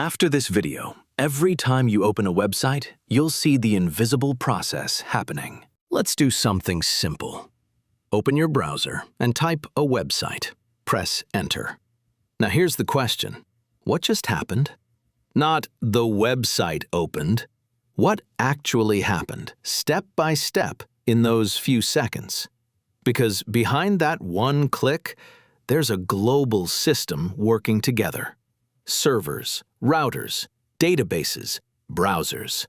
After this video, every time you open a website, you'll see the invisible process happening. Let's do something simple. Open your browser and type a website. Press Enter. Now here's the question. What just happened? Not the website opened. What actually happened, step by step, in those few seconds? Because behind that one click, there's a global system working together. Servers, routers, databases, browsers.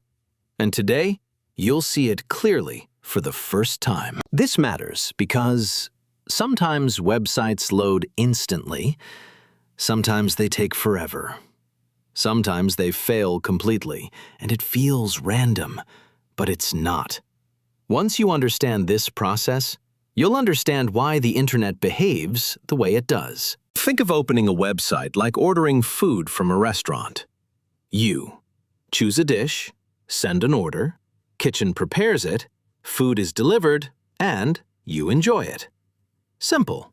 And today, you'll see it clearly for the first time. This matters because sometimes websites load instantly, sometimes they take forever. Sometimes they fail completely, and it feels random, but it's not. Once you understand this process, you'll understand why the internet behaves the way it does. Think of opening a website like ordering food from a restaurant. You choose a dish, send an order, kitchen prepares it, food is delivered, and you enjoy it. Simple.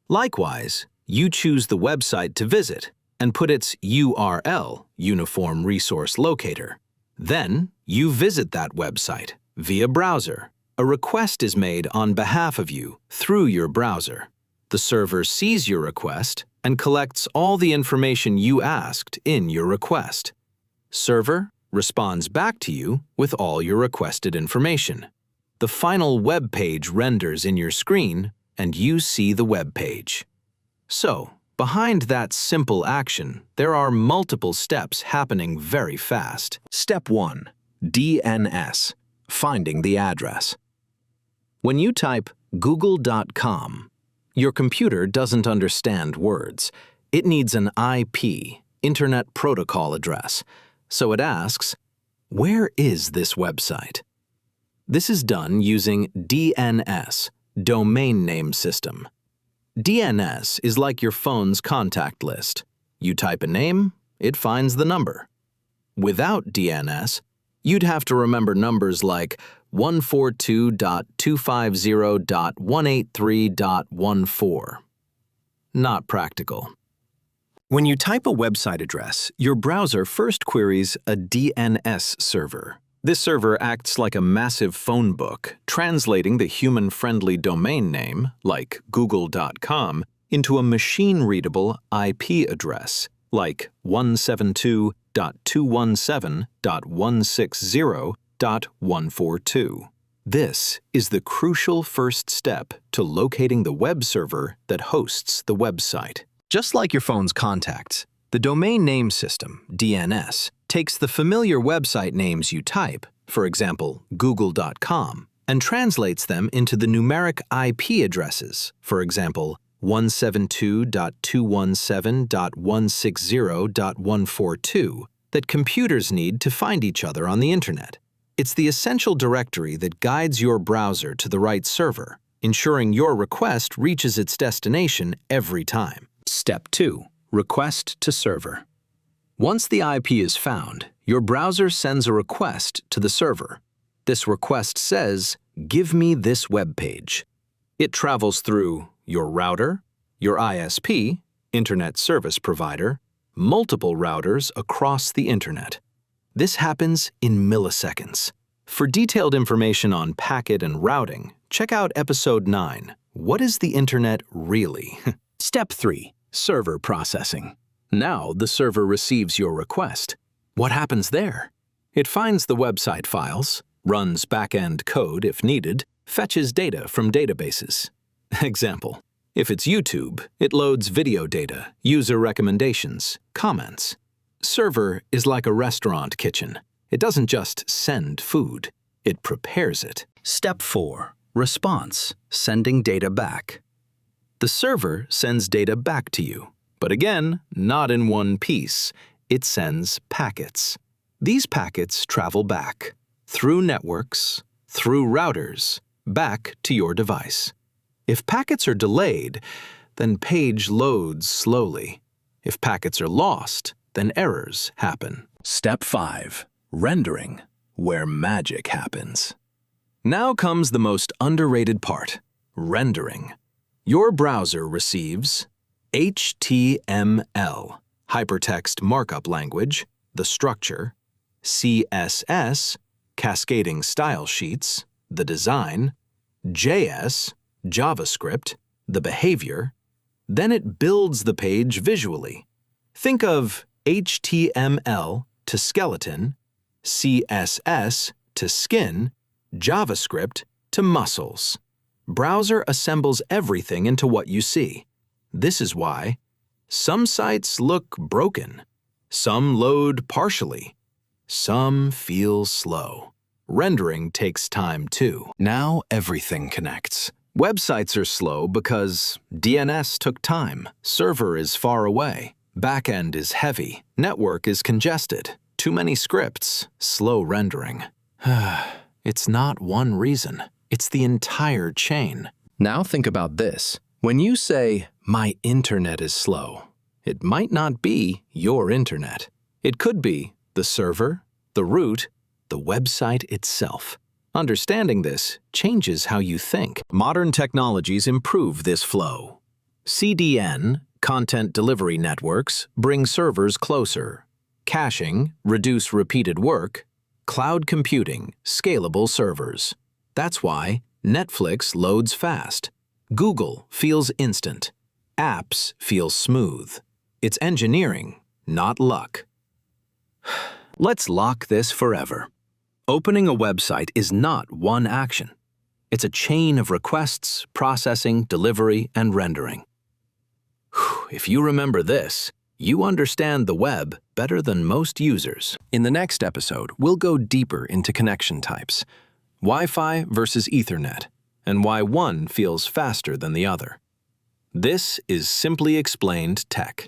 Likewise, you choose the website to visit and put its URL, Uniform Resource Locator. Then, you visit that website via browser. A request is made on behalf of you through your browser. The server sees your request and collects all the information you asked in your request. Server responds back to you with all your requested information. The final web page renders in your screen, and you see the web page. So, behind that simple action, there are multiple steps happening very fast. Step 1. DNS, finding the address. When you type google.com, your computer doesn't understand words. It needs an IP, Internet Protocol address. So it asks, where is this website? This is done using DNS, Domain Name System. DNS is like your phone's contact list. You type a name, it finds the number. Without DNS, you'd have to remember numbers like 142.250.183.14. Not practical. When you type a website address, your browser first queries a DNS server. This server acts like a massive phone book, translating the human-friendly domain name, like google.com, into a machine-readable IP address, like 172.217.160.142. This is the crucial first step to locating the web server that hosts the website. Just like your phone's contacts, the Domain Name System, DNS, takes the familiar website names you type, for example, google.com, and translates them into the numeric IP addresses, for example, 172.217.160.142, that computers need to find each other on the internet. It's the essential directory that guides your browser to the right server, ensuring your request reaches its destination every time. Step 2. Request to server. Once the IP is found, your browser sends a request to the server. This request says, "Give me this web page." It travels through your router, your ISP, Internet Service Provider, multiple routers across the internet. This happens in milliseconds. For detailed information on packet and routing, check out Episode 9, What is the Internet Really? Step 3. Server processing. Now the server receives your request. What happens there? It finds the website files, runs back-end code if needed, fetches data from databases. Example: if it's YouTube, it loads video data, user recommendations, comments. Server is like a restaurant kitchen. It doesn't just send food, it prepares it. Step 4. Response, sending data back. The server sends data back to you, but again, not in one piece. It sends packets. These packets travel back, through networks, through routers, back to your device. If packets are delayed, then page loads slowly. If packets are lost, then errors happen. Step 5. Rendering, where magic happens. Now comes the most underrated part, rendering. Your browser receives HTML, hypertext markup language, the structure, CSS, cascading style sheets, the design, JS, JavaScript, the behavior. Then it builds the page visually. Think of HTML to skeleton, CSS to skin, JavaScript to muscles. Browser assembles everything into what you see. This is why some sites look broken, some load partially, some feel slow. Rendering takes time too. Now everything connects. Websites are slow because DNS took time, server is far away, backend is heavy, network is congested, too many scripts, slow rendering. It's not one reason, it's the entire chain. Now think about this. When you say, "My internet is slow," it might not be your internet. It could be the server, the root, the website itself. Understanding this changes how you think. Modern technologies improve this flow. CDN, content delivery networks, bring servers closer. Caching, reduce repeated work. Cloud computing, scalable servers. That's why Netflix loads fast. Google feels instant. Apps feel smooth. It's engineering, not luck. Let's lock this forever. Opening a website is not one action. It's a chain of requests, processing, delivery, and rendering. If you remember this, you understand the web better than most users. In the next episode, we'll go deeper into connection types, Wi-Fi versus Ethernet, and why one feels faster than the other. This is Simply Explained Tech.